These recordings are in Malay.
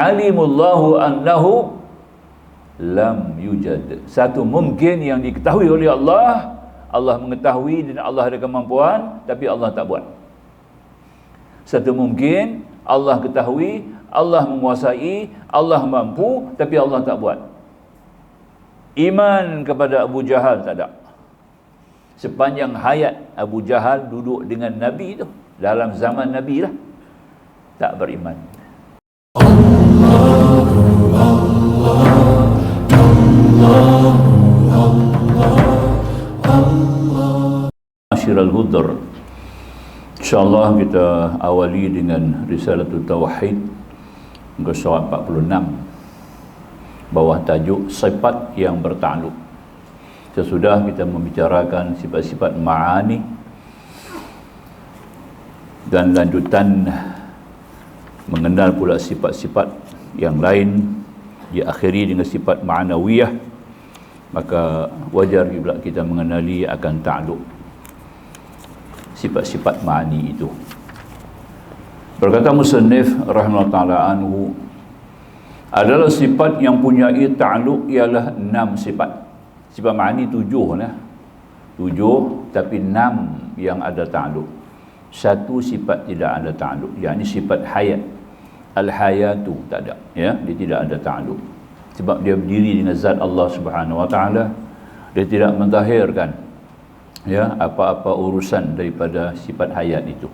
alimullahu annahu lam yujad. Satu mungkin yang diketahui oleh Allah, Allah mengetahui dan Allah ada kemampuan, tapi Allah tak buat. Satu mungkin Allah ketahui, Allah menguasai, Allah mampu, tapi Allah tak buat. Iman kepada Abu Jahal tak ada. Sepanjang hayat Abu Jahal duduk dengan Nabi itu, dalam zaman Nabi lah, tak beriman. Asyiral Hudar, InsyaAllah kita awali dengan Risalatul Tauhid muka surat 46 bawah tajuk sifat yang bertakluk. Sesudah kita membicarakan sifat-sifat ma'ani dan lanjutan mengenal pula sifat-sifat yang lain, diakhiri dengan sifat ma'nawiyah, maka wajar juga kita mengenali akan ta'luk sifat-sifat ma'ani itu. Berkata musannif rahimahullah ta'ala anhu, adalah sifat yang punya ta'luk ialah 6 sifat. Sifat ma'ani 7 lah. 7 tapi 6 yang ada ta'luk. Satu sifat tidak ada ta'luk, yakni sifat hayat. Al-hayatu tak ada, ya, dia tidak ada ta'luk. Sebab dia berdiri dengan zat Allah Subhanahu wa taala, dia tidak mentahirkan ya apa-apa urusan daripada sifat hayat itu.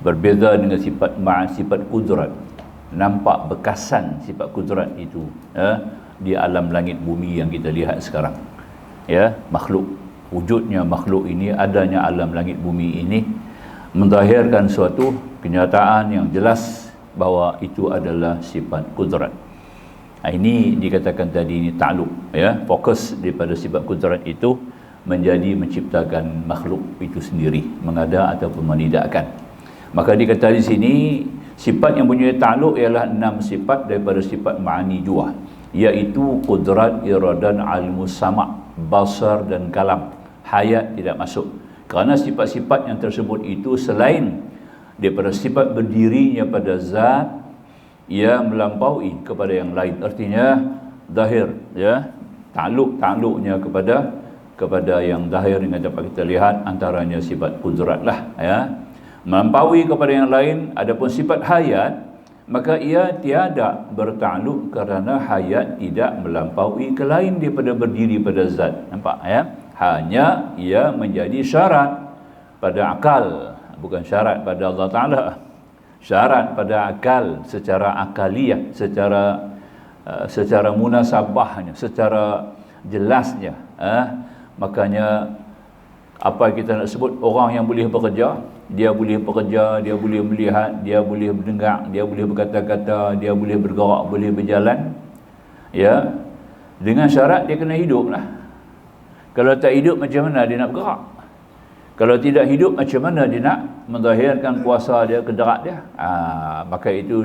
Berbeza dengan sifat sifat kudrat. Nampak bekasan sifat kudrat itu ya, di alam langit bumi yang kita lihat sekarang. Ya, makhluk, wujudnya makhluk ini, adanya alam langit bumi ini mentahirkan suatu kenyataan yang jelas bahawa itu adalah sifat kudrat. Ini dikatakan tadi ini ta'luk, ya, fokus daripada sifat kudrat itu menjadi menciptakan makhluk itu sendiri, mengada ataupun menidakkan. Maka dikata di sini sifat yang punya ta'luk ialah 6 sifat daripada sifat ma'ani jua, iaitu kudrat, iradan, ilmu sama', basar dan kalam. Hayat tidak masuk, kerana sifat-sifat yang tersebut itu selain daripada sifat berdirinya pada zat, ia melampaui kepada yang lain. Artinya zahir, ya, takluknya kepada yang zahir yang dapat kita lihat, antaranya sifat kudrat lah, ya, melampaui kepada yang lain. Adapun sifat hayat, maka ia tiada bertakluk kerana hayat tidak melampaui ke lain daripada berdiri pada zat. Nampak, ya? Hanya ia menjadi syarat pada akal, bukan syarat pada Allah Ta'ala. Syarat pada akal secara akaliyah, secara munasabahnya, secara jelasnya. Makanya apa kita nak sebut, orang yang boleh bekerja, dia boleh bekerja, dia boleh melihat, dia boleh mendengar, dia boleh berkata-kata, dia boleh bergerak, boleh berjalan, ya, dengan syarat dia kena hidup lah. Kalau tak hidup, macam mana dia nak bergerak? Kalau tidak hidup, macam mana dia nak menzahirkan kuasa dia, kedarat dia? Maka itu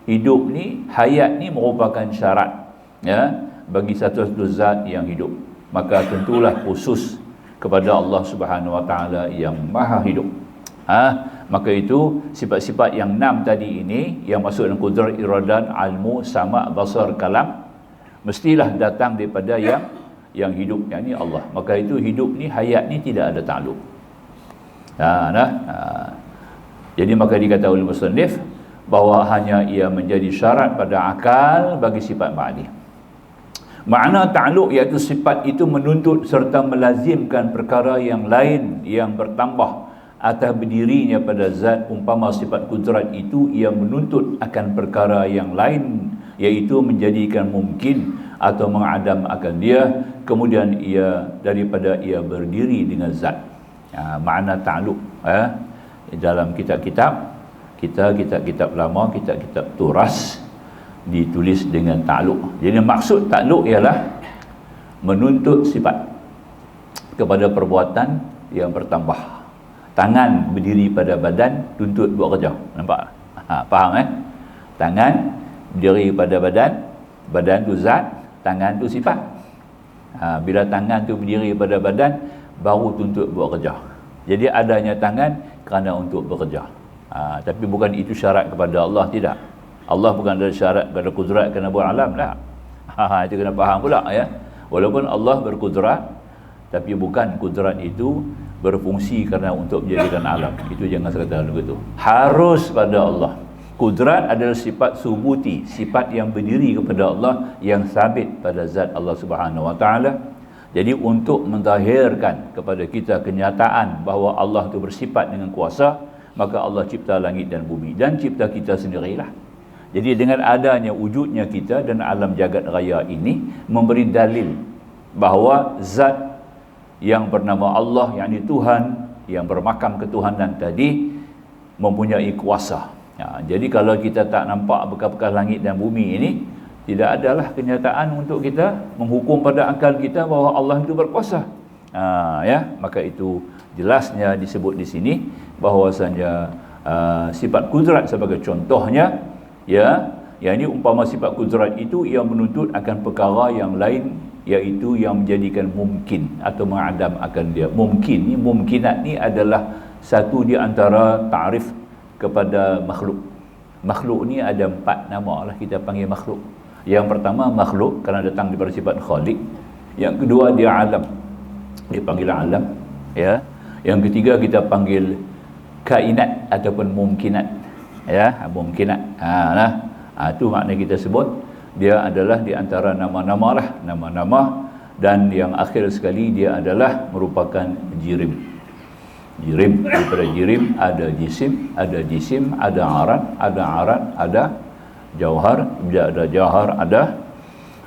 hidup ni, hayat ni merupakan syarat, ya, bagi satu-satu zat yang hidup. Maka tentulah khusus kepada Allah Subhanahu wa taala yang maha hidup. Maka itu sifat-sifat yang 6 tadi ini yang masuk dalam kudrat, iradan, ilmu, sama', basar, kalam, mestilah datang daripada yang hidup, yakni Allah. Maka itu hidup ni, hayat ni tidak ada takluk. Jadi maka dikata oleh musannif bahawa hanya ia menjadi syarat pada akal bagi sifat ma'ani. Makna ta'luk iaitu sifat itu menuntut serta melazimkan perkara yang lain yang bertambah atas berdirinya pada zat. Umpama sifat kudrat itu ia menuntut akan perkara yang lain, iaitu menjadikan mungkin atau mengadam akan dia, kemudian ia daripada ia berdiri dengan zat. Makna ta'luk dalam kitab-kitab lama, kitab-kitab turas ditulis dengan ta'luk. Jadi maksud ta'luk ialah menuntut sifat kepada perbuatan yang bertambah. Tangan berdiri pada badan, tuntut buat kerja. Nampak? Faham, Tangan berdiri pada badan, badan tu zat, tangan tu sifat. Bila tangan tu berdiri pada badan, baru tuntut buat kerja. Jadi adanya tangan kerana untuk bekerja. Tapi bukan itu syarat kepada Allah, tidak. Allah bukan ada syarat pada kudrat kena buat alam lah. Itu kena faham pula ya. Walaupun Allah berkudrat, tapi bukan kudrat itu berfungsi kerana untuk menjadikan alam. Itu jangan sekadar begitu. Harus pada Allah. Kudrat adalah sifat subuti, sifat yang berdiri kepada Allah, yang sabit pada zat Allah Subhanahu Wa Taala. Jadi untuk menzahirkan kepada kita kenyataan bahawa Allah itu bersifat dengan kuasa, maka Allah cipta langit dan bumi dan cipta kita sendirilah. Jadi dengan adanya wujudnya kita dan alam jagat raya ini memberi dalil bahawa zat yang bernama Allah, yakni Tuhan yang bermakam ketuhanan tadi, mempunyai kuasa. Jadi kalau kita tak nampak bekas-bekas langit dan bumi ini, tidak adalah kenyataan untuk kita menghukum pada akal kita bahawa Allah itu berkuasa. Maka itu jelasnya disebut di sini bahawasanya sifat kudrat sebagai contohnya, yang ini umpama sifat kudrat itu yang menuntut akan perkara yang lain, iaitu yang menjadikan mungkin atau mengadam akan dia. Mungkinat ni adalah satu di antara ta'rif kepada makhluk. Makhluk ni ada 4 nama lah kita panggil makhluk. Yang pertama makhluk kerana datang daripada sifat khaliq. Yang kedua dia alam, dia panggil alam, ya. Yang ketiga kita panggil kainat ataupun mungkinat, ya, mungkinat. Itu makna kita sebut dia adalah di antara nama-nama lah, nama-nama. Dan yang akhir sekali dia adalah merupakan jirim. Jirim, daripada jirim ada jisim, ada arat, ada jauhar. Bila ada jauhar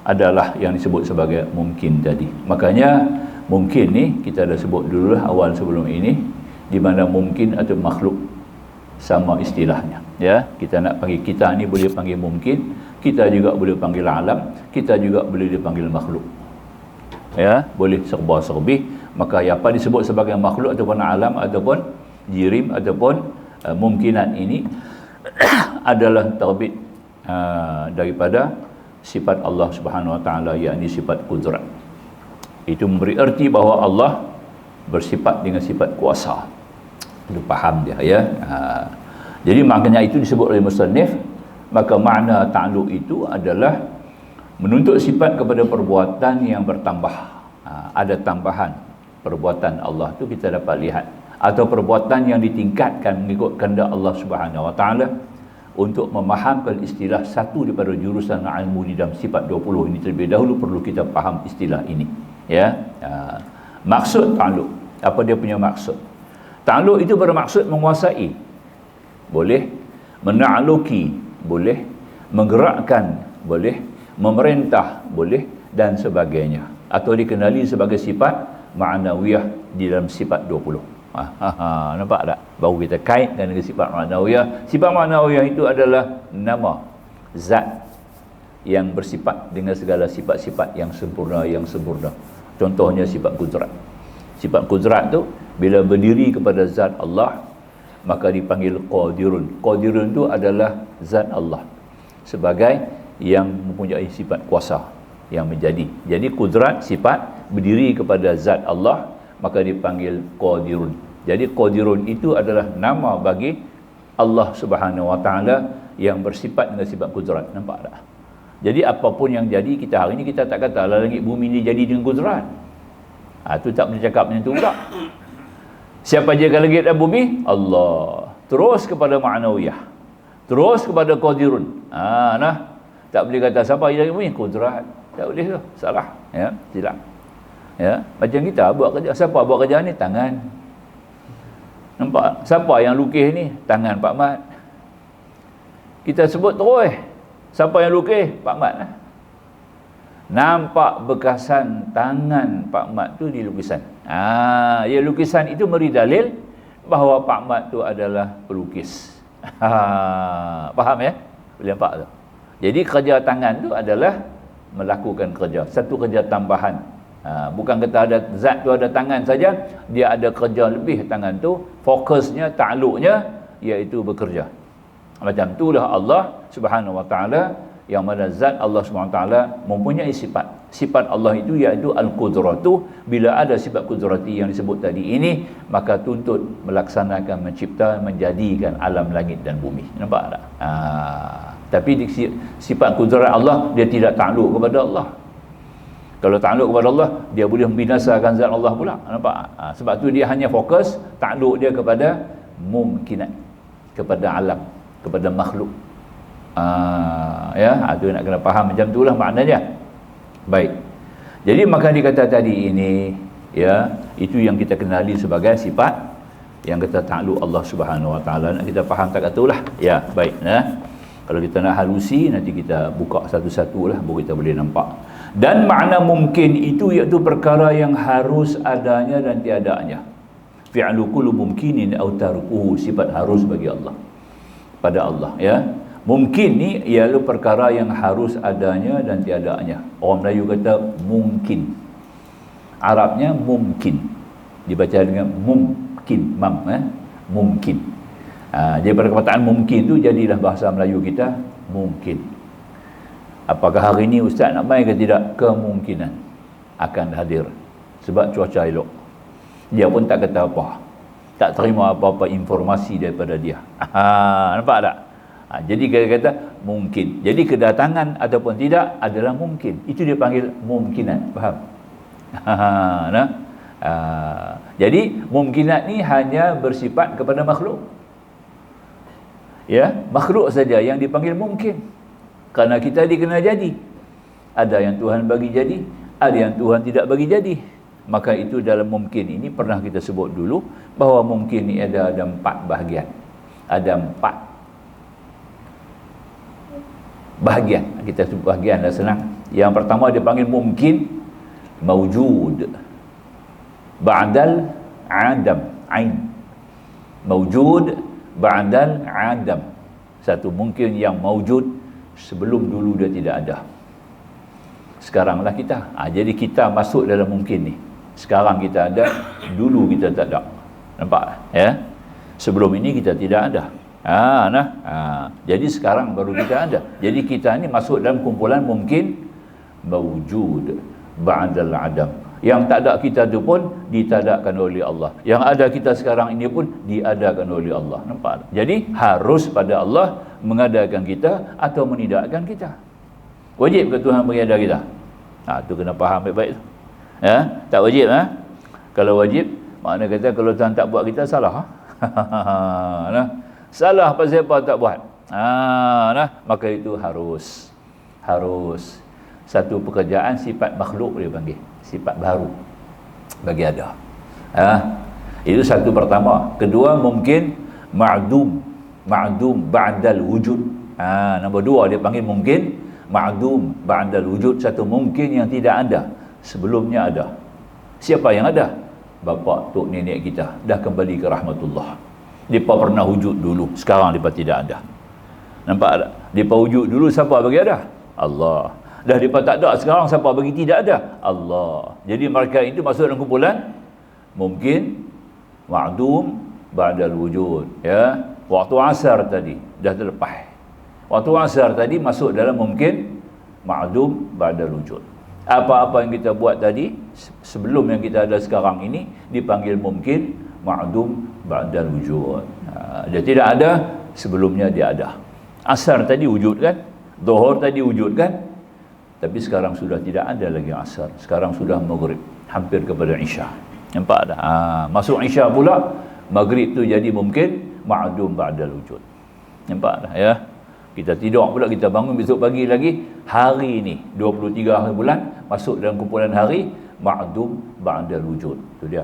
adalah yang disebut sebagai mungkin tadi. Makanya mungkin ni kita dah sebut dulu awal sebelum ini, di mana mungkin atau makhluk sama istilahnya, ya. Kita nak panggil kita ni boleh panggil mungkin, kita juga boleh panggil alam, kita juga boleh dipanggil makhluk, ya, boleh serba-serbi. Maka apa disebut sebagai makhluk ataupun alam ataupun jirim ataupun mungkinat ini adalah terbit daripada sifat Allah Subhanahu Wa Taala, yakni sifat kudrat. Itu memberi erti bahawa Allah bersifat dengan sifat kuasa. Itu faham dia, ya. Jadi maknanya itu disebut oleh musannif. Maka makna ta'alluq itu adalah menuntut sifat kepada perbuatan yang bertambah. Ada tambahan perbuatan Allah tu kita dapat lihat, atau perbuatan yang ditingkatkan mengikut kehendak Allah Subhanahu Wa Taala. Untuk memahamkan istilah satu daripada jurusan ilmu di dalam sifat 20 ini, terlebih dahulu perlu kita faham istilah ini, ya. Maksud ta'alluq, apa dia punya maksud? Ta'alluq itu bermaksud menguasai, boleh, mena'luki, boleh, menggerakkan, boleh, memerintah, boleh, dan sebagainya, atau dikenali sebagai sifat ma'nawiyah di dalam sifat 20. Nampak tak? Baru kita kaitkan dengan sifat ma'nawiyah. Sifat ma'nawiyah itu adalah nama zat yang bersifat dengan segala sifat-sifat yang sempurna. Contohnya sifat kudrat. Sifat kudrat tu bila berdiri kepada zat Allah, maka dipanggil qadirun. Qadirun tu adalah zat Allah sebagai yang mempunyai sifat kuasa yang menjadi. Jadi kudrat sifat berdiri kepada zat Allah, maka dipanggil qadirun. Jadi qadirun itu adalah nama bagi Allah Subhanahu Wa Taala yang bersifat dengan sifat kudrat. Nampak tak? Jadi apapun yang jadi, kita hari ini kita tak kata langit bumi ni jadi dengan kudrat. Itu tak boleh cakap macam tu pula. Siapa jadikan langit dan bumi? Allah. Terus kepada ma'nawiyah, terus kepada qadirun. Tak boleh kata siapa jadikan bumi? Kudrat. Tak boleh tu. Salah. Ya, silap. Ya, macam kita buat kerja, siapa buat kerja ni? Tangan. Nampak? Siapa yang lukis ni? Tangan Pak Mat. Kita sebut terus, siapa yang lukis? Pak Mat lah. Nampak bekasan tangan Pak Mat tu di lukisan. Ya, lukisan itu memberi dalil bahawa Pak Mat tu adalah pelukis. Faham ya? Boleh nampak tu. Jadi kerja tangan tu adalah melakukan kerja, satu kerja tambahan. Bukan kata ada zat tu ada tangan saja, dia ada kerja lebih tangan tu, fokusnya, ta'alluqnya iaitu bekerja. Macam itulah Allah Subhanahu Wa Taala, yang mana zat Allah Subhanahu Wa Taala mempunyai sifat Allah itu iaitu al-qudratu. Bila ada sifat qudrati yang disebut tadi ini, maka tuntut melaksanakan, mencipta, menjadikan alam langit dan bumi. Nampak tak? Tapi sifat kudrat Allah, dia tidak takluk kepada Allah. Kalau takluk kepada Allah, dia boleh membinasakan zat Allah pula. Nampak? Sebab tu dia hanya fokus takluk dia kepada mumkinat, kepada alam, kepada makhluk. Tu nak kena faham macam itulah maknanya. Baik. Jadi maka dikata tadi ini, ya, itu yang kita kenali sebagai sifat yang kita takluk Allah Subhanahu Wa Taala. Nak kita faham tak katalah. Ya, baik. Kalau kita nak halusi, nanti kita buka satu-satu lah, baru kita boleh nampak. Dan makna mungkin itu iaitu perkara yang harus adanya dan tiadanya. Fi'lu kullu mumkinin aw tarkuhu, sifat harus bagi Allah, pada Allah, ya. Mungkin ni ialah perkara yang harus adanya dan tiadanya. Orang Melayu kata mungkin. Arabnya mungkin. Dibaca dengan mungkin, mungkin. Jadi pada perkataan mungkin tu jadilah bahasa Melayu kita mungkin. Apakah hari ini ustaz nak main ke tidak? Kemungkinan akan hadir. Sebab cuaca elok. Dia pun tak kata apa. Tak terima apa-apa informasi daripada dia. Nampak tak? Jadi kita kata mungkin. Jadi kedatangan ataupun tidak adalah mungkin. Itu dia panggil mungkinat. Faham? Jadi mungkinat ni hanya bersifat kepada makhluk. Ya, makhluk saja yang dipanggil mungkin. Kerana kita dikena jadi. Ada yang Tuhan bagi jadi, ada yang Tuhan tidak bagi jadi. Maka itu dalam mungkin ini pernah kita sebut dulu bahawa mungkin ini ada 4 bahagian. Ada 4 bahagian. Kita sebut bahagian dah senang. Yang pertama dia panggil mungkin mawjud ba'dal adam, ain. Mawjud ba'dal adam. Satu mungkin yang mawjud sebelum dulu dia tidak ada. Sekaranglah kita. Jadi kita masuk dalam mungkin ni. Sekarang kita ada, dulu kita tak ada. Nampak? Ya. Sebelum ini kita tidak ada. Jadi sekarang baru kita ada. Jadi kita ni masuk dalam kumpulan mungkin mawjud ba'dal adam. Yang tak ada kita tu pun ditadakkan oleh Allah. Yang ada kita sekarang ini pun diadakan oleh Allah. Nampak? Jadi harus pada Allah mengadakan kita atau menidakkan kita. Wajib ke Tuhan mengada kita? Tu kena faham baik-baik. Ya, tak wajib. Kalau wajib, makna kata kalau Tuhan tak buat kita salah. Salah pasal apa tak buat. Maka itu harus satu pekerjaan sifat makhluk dia panggil, sifat baru bagi ada. Itu satu pertama. Kedua mungkin ma'dum ba'dal wujud. Nombor 2 dia panggil mungkin ma'dum ba'dal wujud, satu mungkin yang tidak ada, sebelumnya ada. Siapa yang ada? Bapa, tok, nenek kita dah kembali ke rahmatullah. Mereka pernah wujud dulu, sekarang mereka tidak ada. Nampak tak? Mereka wujud dulu, siapa bagi ada? Allah. Dah mereka tak ada, sekarang siapa bagi tidak ada? Allah. Jadi mereka itu masuk dalam kumpulan mungkin ma'dum ba'dal wujud. Ya. Waktu asar tadi dah terlepas. Waktu asar tadi masuk dalam mungkin ma'dum ba'dal wujud. Apa-apa yang kita buat tadi sebelum yang kita ada sekarang ini dipanggil mungkin ma'dum ba'dal wujud. Dia tidak ada, sebelumnya dia ada. Asar tadi wujud kan? Zuhur tadi wujud kan? Tapi sekarang sudah tidak ada lagi asar. Sekarang sudah maghrib, hampir kepada isya. Nampak tak? Masuk isya pula, maghrib tu jadi mungkin ma'dum ba'dal wujud. Nampak tak ya? Kita tidur pula, kita bangun besok pagi lagi, hari ni 23 hari bulan masuk dalam kumpulan hari ma'dum ba'dal wujud. Itu dia.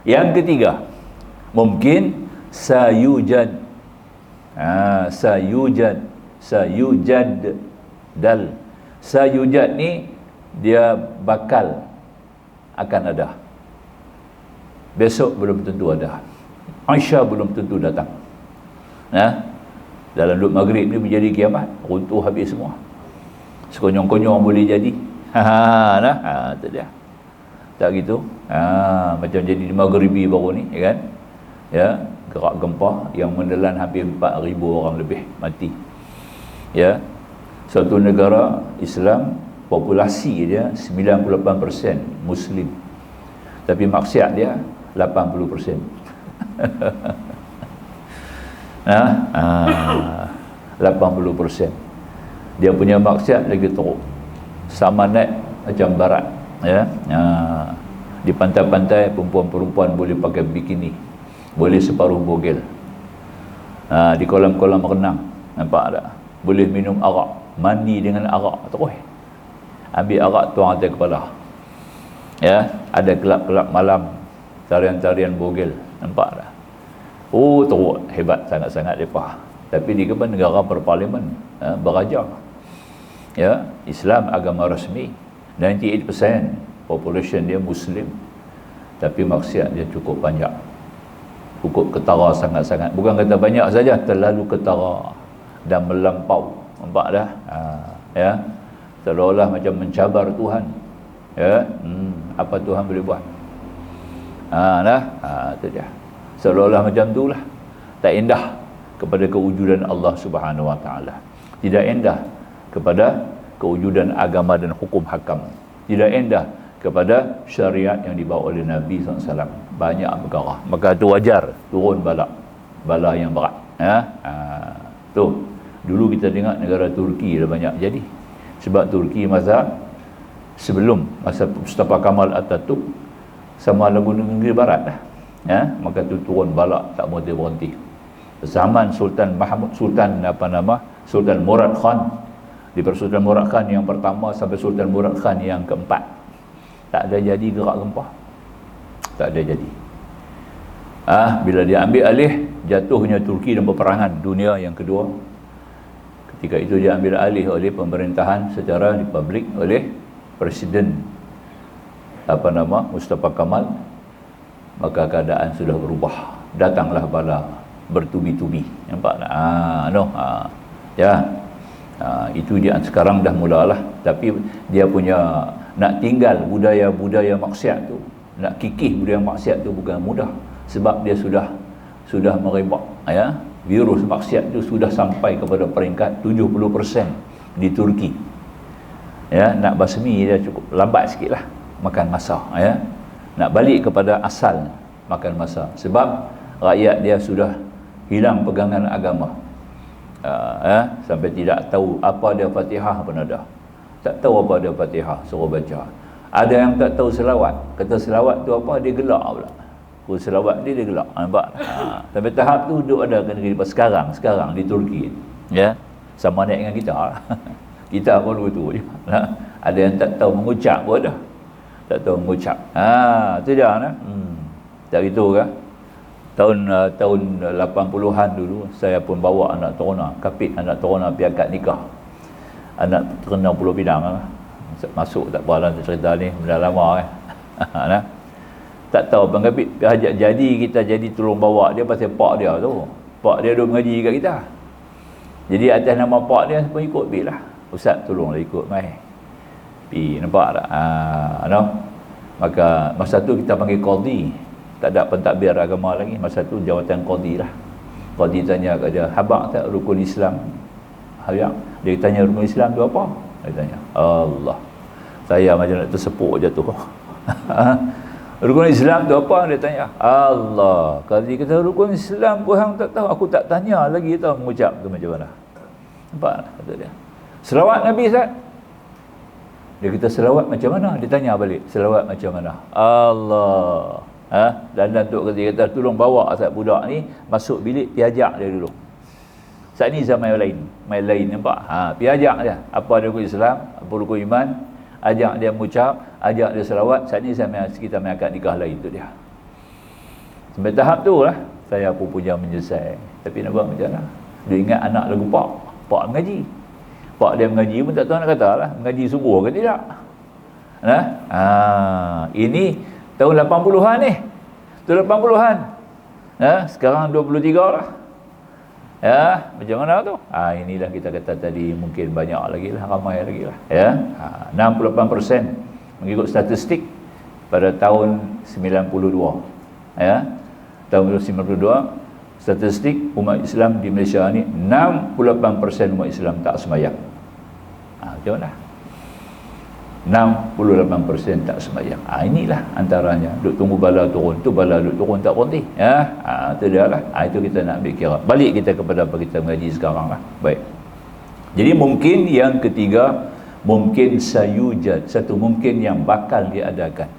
Yang ketiga mungkin sayujad. Sayujad dal. Sayujad ni dia bakal akan ada. Besok belum tentu ada. Aisyah belum tentu datang. Dalam duduk maghrib ni menjadi kiamat, runtuh habis semua. Sekonyong-konyong boleh jadi. Tu dia. Tak gitu. Macam jadi di maghribi baru ni, ya kan? Ya, gerak gempa yang menelan hampir 4,000 orang lebih mati. Ya. Suatu negara Islam, populasi dia 98% Muslim. Tapi maksiat dia 80%. 80%. Dia punya maksiat lagi teruk. Sama naik macam barat, ya. Di pantai-pantai perempuan-perempuan boleh pakai bikini, boleh separuh bogel. Di kolam-kolam renang, nampak tak? Boleh minum arak, mandi dengan arak terus. Ambil arak tuang atas kepala. Ya, ada kelab-kelab malam, tarian-tarian bogel, nampak tak? Oh, teruk, hebat sangat-sangat depa. Tapi di keban negara berparlimen, beraja. Ya, Islam agama rasmi. 98% population dia Muslim. Tapi maksiat dia cukup banyak. Cukup ketara sangat-sangat. Bukan kata banyak saja, terlalu ketara dan melampau. Nampak dah? Ya. Seolah-olah macam mencabar Tuhan. Ya. Apa Tuhan boleh buat? Itu dia. Seolah-olah macam itulah. Tak indah kepada kewujudan Allah Subhanahu Wa Taala. Tidak indah kepada kewujudan agama dan hukum hakam. Tidak indah kepada syariat yang dibawa oleh Nabi SAW. Banyak perkara. Maka itu wajar turun bala yang berat. Tu. Dulu kita dengar negara Turki dah banyak jadi. Sebab Turki masa Mustafa Kemal Atatürk sama lagu negeri barat dah. Maka tu turun bala tak berhenti. Zaman Sultan Murad Khan. Di Sultan Murad Khan yang pertama sampai Sultan Murad Khan yang keempat, tak ada jadi gerak gempah. Tak ada jadi. Bila dia ambil alih, jatuhnya Turki dalam peperangan dunia yang kedua. Ketika itu dia ambil alih oleh pemerintahan secara republik oleh Presiden Mustafa Kemal. Maka keadaan sudah berubah. Datanglah bala bertubi-tubi. Nampak tak? Ya. Itu dia sekarang dah mulalah. Tapi dia punya nak tinggal budaya maksiat tu, nak kikih budaya maksiat tu bukan mudah. Sebab dia sudah merebak, ya. Virus maksiat tu sudah sampai kepada peringkat 70% di Turki. Ya, nak basmi dia cukup lambat sikitlah, makan masa, ya. Nak balik kepada asal, makan masa. Sebab rakyat dia sudah hilang pegangan agama. Sampai tidak tahu apa dia Fatihah pun ada. Tak tahu apa dia Fatihah, suruh baca. Ada yang tak tahu selawat. Kata selawat tu apa, dia gelak pula. Selawat dia gelak. Nampak? Sampai tahap tu duk ada negeri sekarang di Turki. Ya. Sama naik dengan kita. Kita pun begitu je. Ada yang tak tahu mengucap pun ada. Tak tahu mengucap. Tu dia nah. Tak gitu kan? Tahun 80-an dulu saya pun bawa anak terona, kapit anak terona pergi akad nikah. Anak terona Pulau Pinang masuk tak apa lah cerita ni, benda lama nah. Tak tahu bang kapit hajat jadi kita jadi tolong bawa dia pasal pak dia tu. Pak dia duk mengaji kat kita. Jadi atas nama pak dia pun ikut pergi lah. Ustaz tolonglah ikut mai. Pergi nampak tak? Maka masa tu kita panggil qadhi. Tak ada pentadbir agama lagi. Masa tu jawatan qadhi lah. Qadhi tanya kat dia, habaq tak rukun Islam? Habaq. Dia tanya rukun Islam tu apa? Dia tanya, Allah. Saya macam nak tersepuk jatuh. Rukun Islam tu apa? Dia tanya, Allah. Qadhi kata rukun Islam pun hang tak tahu. Aku tak tanya lagi tahu mengucap tu macam mana. Nampak? Kata dia. Selawat Nabi Ustaz. Dia kata selawat macam mana? Dia tanya balik, selawat macam mana? Allah. Dan Tok Qadhi kata tolong bawa asal budak ni masuk bilik, pi ajak dia dulu. Saat ni zaman main lain nampak. Pi ajak dia. Apa dia rukun Islam, apa rukun iman, ajak dia mengucap, ajak dia selawat. Saat ni kita main akad nikah lain tu dia. Sampai tahap tu lah saya pun punya menyelesai. Tapi nak buat macam mana? Dia ingat anak lagu pak mengaji. Pak dia mengaji pun tak tahu nak kata lah, mengaji subuh ke tidak. Ini tahun 80-an ni. Tahun 80-an. Sekarang 23 lah. Ya, macam mana tu? Inilah kita kata tadi, mungkin banyak lagi lah, ramai lagi lah. Ya. 68% mengikut statistik pada tahun 92. Ya. Tahun 92 statistik umat Islam di Malaysia ni 68% umat Islam tak sembahyang. Macam mana? 68% tak sembahyang. Inilah antaranya. Duk tunggu bala turun. Tu bala duk turun tak berhenti. Ya. Itu dia lah. Itu kita nak ambil kira. Balik kita kepada apa kita mengaji sekarang lah. Baik. Jadi mungkin yang ketiga, mungkin sayujad, satu mungkin yang bakal diadakan.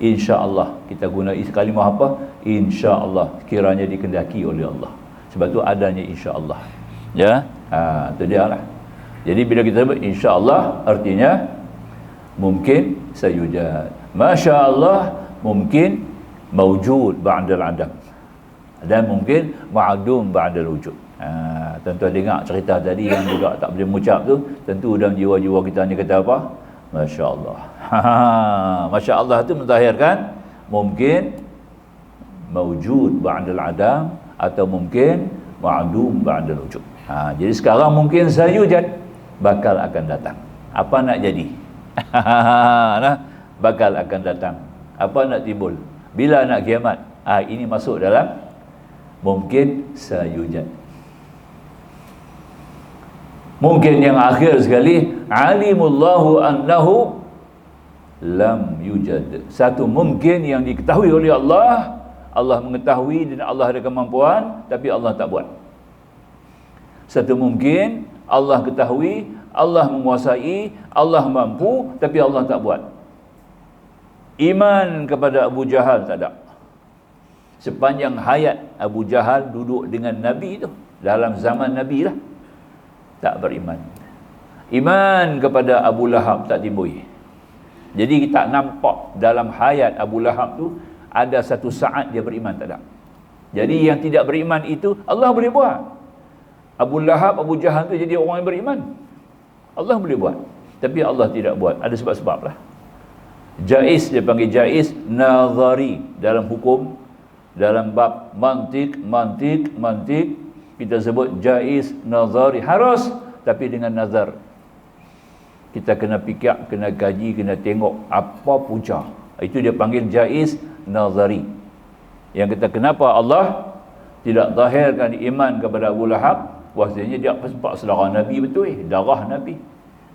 InsyaAllah. Kita guna kalimah apa? InsyaAllah. Kiranya dikendaki oleh Allah. Sebab tu adanya insyaAllah. Ya. Itu dia lah. Jadi bila kita sebut insyaAllah, artinya mungkin sayujad. Masya Allah, mungkin mawjud ba'dal adam. Dan mungkin ma'adum ba'dal wujud. Tuan-tuan dengar cerita tadi yang juga tak boleh mengucap tu, tentu dalam jiwa-jiwa kita ni kata apa? Masya Allah. Masya Allah tu mentahirkan mungkin mawjud ba'dal adam atau mungkin ma'adum ba'dal wujud. Jadi sekarang mungkin sayujad, bakal akan datang. Apa nak jadi? Bakal akan datang. Apa nak timbul? Bila nak kiamat? Ini masuk dalam mungkin sayujad. Mungkin yang akhir sekali, alimullahu annahu lam yujad. Satu mungkin yang diketahui oleh Allah. Allah mengetahui dan Allah ada kemampuan, tapi Allah tak buat. Satu mungkin Allah ketahui, Allah menguasai, Allah mampu, tapi Allah tak buat. Iman kepada Abu Jahal tak ada. Sepanjang hayat Abu Jahal duduk dengan Nabi itu, dalam zaman Nabi lah, tak beriman. Iman kepada Abu Lahab tak timbul. Jadi kita nampak dalam hayat Abu Lahab tu ada satu saat dia beriman, tak ada. Jadi yang tidak beriman itu Allah boleh buat. Abu Lahab, Abu Jahal tu jadi orang yang beriman, Allah boleh buat, tapi Allah tidak buat. Ada sebab-sebab lah. Jaiz, dia panggil jaiz nazari dalam hukum, dalam bab mantik, kita sebut jaiz nazari, harus, tapi dengan nazar. Kita kena fikir, kena kaji, kena tengok apa punca. Itu dia panggil jaiz nazari. Yang kita kenapa Allah tidak zahirkan iman kepada Abu Lahab? Bahasanya dia sebab saudara Nabi betul, darah Nabi.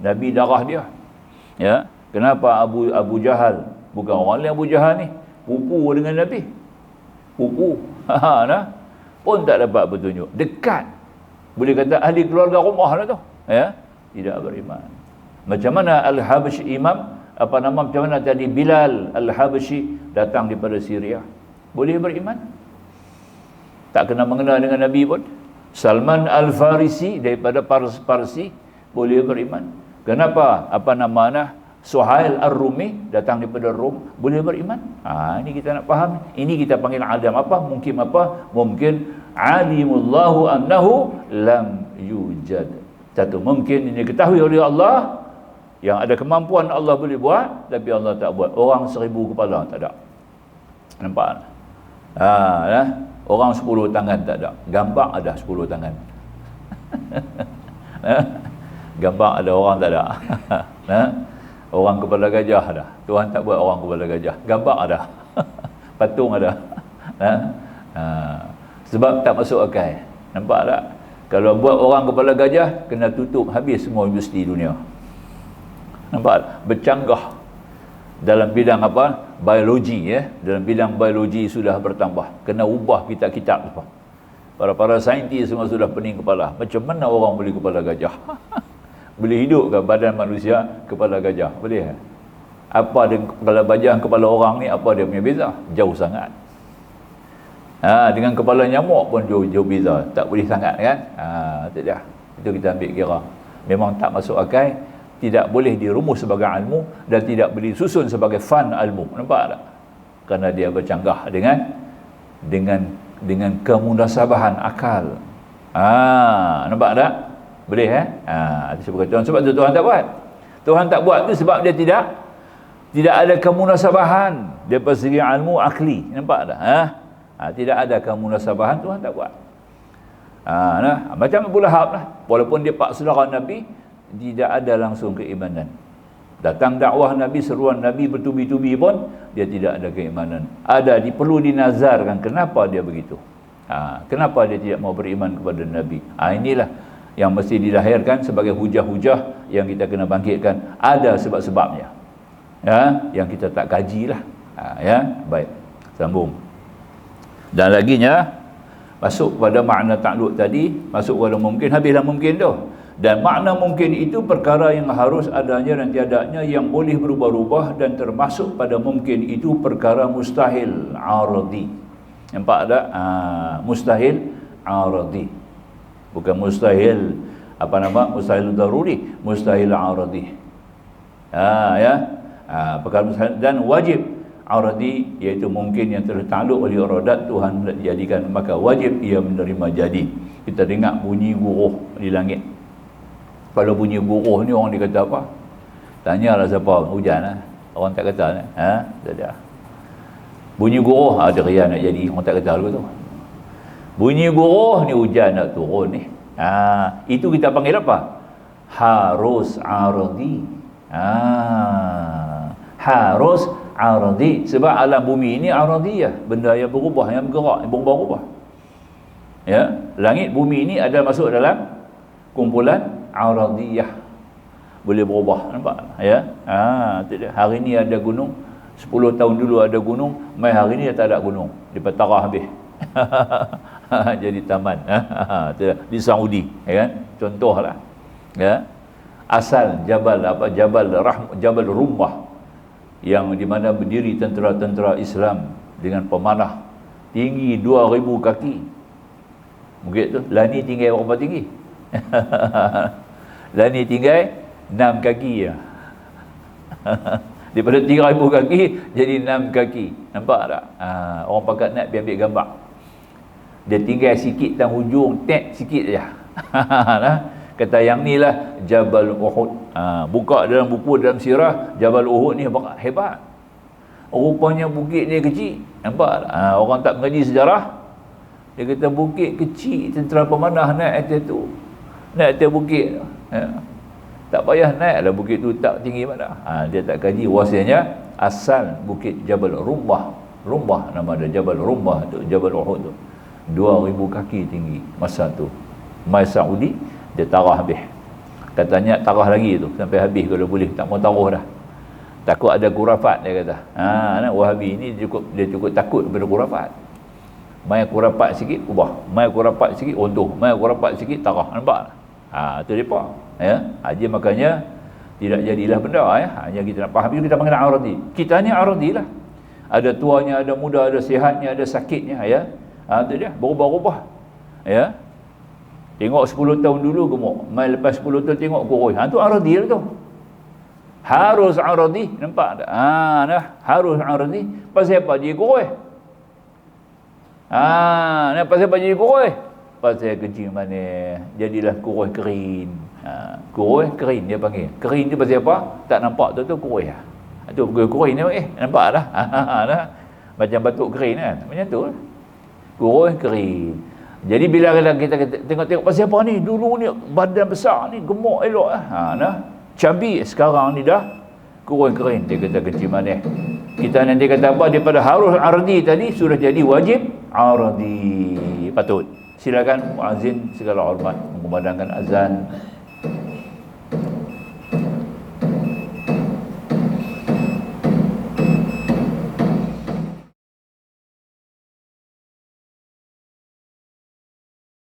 Nabi darah dia. Ya. Kenapa Abu Jahal? Bukan orang lain Abu Jahal ni. Pupu dengan Nabi. Pupu. Nah. Pun tak dapat petunjuk. Dekat. Boleh kata ahli keluarga rumah lah tu. Ya. Tidak beriman. Macam mana Al-Habsyi Imam, macam mana tadi Bilal Al-Habsyi datang daripada Syria. Boleh beriman? Tak kena mengenal dengan Nabi pun. Salman Al-Farisi daripada Parsi boleh beriman. Kenapa? Suhail Ar-Rumi datang daripada Rom, boleh beriman. Ini kita nak faham. Ini kita panggil adam apa? Mungkin alimullahu annahu lam yujad. Satu mungkin ini diketahui oleh Allah, yang ada kemampuan Allah boleh buat, tapi Allah tak buat. Orang 1000 kepala tak ada. Nampak? Orang 10 tangan tak ada. Gambar ada 10 tangan. Gambar ada, orang tak ada. Orang kepala gajah ada. Tuhan tak buat orang kepala gajah. Gambar ada. Patung ada. Sebab tak masuk akal. Nampak tak? Kalau buat orang kepala gajah, kena tutup habis semua universiti dunia. Nampak tak? Bercanggah dalam bidang apa? Biologi, ya. Dalam bidang biologi sudah bertambah. Kena ubah kitab-kitab apa. Para saintis semua sudah pening kepala. Macam mana orang boleh kepala gajah? Boleh hidup ke badan manusia kepala gajah? Boleh? Apa dia kepala gajah, kepala orang ni, apa dia punya beza? Jauh sangat. Dengan kepala nyamuk pun jauh beza. Tak boleh sangat kan? Itu dia. Itu kita ambil kira. Memang tak masuk akal. Tidak boleh dirumus sebagai ilmu dan tidak boleh disusun sebagai fan ilmu. Nampak tak? Kerana dia bercanggah dengan kemunasabahan akal. Nampak tak? Boleh sebab tu Tuhan tak buat. Tuhan tak buat tu sebab dia tidak ada kemunasabahan daripada segi ilmu akli. Nampak tak? Tidak ada kemunasabahan, Tuhan tak buat. Macam Abu Lahab lah. Walaupun dia pak saudara Nabi, tidak ada langsung keimanan. Datang dakwah Nabi, seruan Nabi bertubi-tubi pun dia tidak ada keimanan. Perlu dinazarkan kenapa dia begitu. Kenapa dia tidak mau beriman kepada Nabi. Inilah yang mesti dilahirkan sebagai hujah-hujah yang kita kena bangkitkan. Ada sebab-sebabnya. Yang kita tak kajilah. Baik. Sambung. Dan laginya, Masuk pada makna ta'alluq tadi, masuk pada mungkin, habislah mungkin tu. Dan makna mungkin itu perkara yang harus adanya dan tiadanya, yang boleh berubah-ubah, dan termasuk pada mungkin itu perkara mustahil aradi. Nampak tak? Mustahil aradi. Bukan mustahil mustahil daruri, mustahil aradi. Perkara mustahil dan wajib aradi, iaitu mungkin yang tertakluk oleh iradat Tuhan jadikan, maka wajib ia menerima jadi. Kita dengar bunyi guruh di langit. Kalau bunyi guruh ni orang dia kata apa? Tanyalah siapa, hujan lah. Orang tak kata tak ada. Bunyi guruh ada ria nak jadi, orang tak kata dulu tu. Bunyi guruh ni hujan nak turun ni. Itu kita panggil apa? Harus aradi. Harus aradi. Sebab alam bumi ini aradiyah, benda yang berubah, yang bergerak, yang berubah-ubah. Ya, langit bumi ini ada masuk dalam kumpulan aradiyah, boleh berubah, nampak? Ya. Hari ni ada gunung, 10 tahun dulu ada gunung, mai hari ni tak ada gunung, dipetarah habis. Jadi taman. Di Saudi, ya kan? Contohlah. Ya. Asal Jabal Rumbah, yang di mana berdiri tentera-tentera Islam dengan pemanah tinggi 2000 kaki. Mungkin tu, Lani tinggal berapa tinggi? Lani tinggal 6 kaki ya. Daripada 3000 kaki jadi 6 kaki. Nampak tak? Orang pakat nak ambil gambar. Dia tinggal sikit dan hujung, tek sikit saja. Kata yang ni lah Jabal Uhud. Buka dalam buku, dalam sirah, Jabal Uhud ni hebat. Rupanya bukit dia kecil. Nampak tak? Orang tak mengaji sejarah, dia kata bukit kecil, tentera pemanah naik atas tu. Naik atas bukit. Tak payah naik lah bukit tu, tak tinggi mana. Dia tak kaji. Wasianya asal bukit Jabal Rumbah. Rumbah nama dia, Jabal Rumbah tu, Jabal Uhud tu. 2000 kaki tinggi masa tu. Mai Saudi dia tarah habis. Katanya tarah lagi tu sampai habis kalau boleh, tak mau taruh dah. Takut ada kurafat, dia kata. Wahabi ni dia cukup takut daripada kurafat. Mai kurafat sikit ubah, mai kurafat sikit runtuh, mai kurafat sikit tarah. Nampak? Tu depa. Ya. Jadi makanya tidak jadilah benda ya. Hanya kita nak faham, kita panggil aradi. Kita ni aradi lah. Ada tuanya, ada muda, ada sihatnya, ada sakitnya ya. Tu dia, berubah-ubah. Ya. Tengok 10 tahun dulu gemuk, mai lepas 10 tahun tengok kurus. Tu aradi lah tu. Harus aradi, nampak tak? Harus aradi. Pasal apa dia kurus? Pasal apa jadi kurus? Pasal kencing manis, jadilah kurus kering. Kurus kering dia panggil. Kering tu pasal apa? Tak nampak tu kurus lah. Tu kurus ni nampak dah. Macam batuk kering kan. Macam tu lah. Kurus kering. Jadi bila kita tengok pasal apa ni? Dulu ni badan besar ni, gemuk elok lah. Cabi, sekarang ni dah kurus kering. Dia kata kencing manis. Kita nanti kata apa? Daripada harus ardi tadi sudah jadi wajib ardi. Patut. Silakan muazzin segala hormat mengumandangkan azan.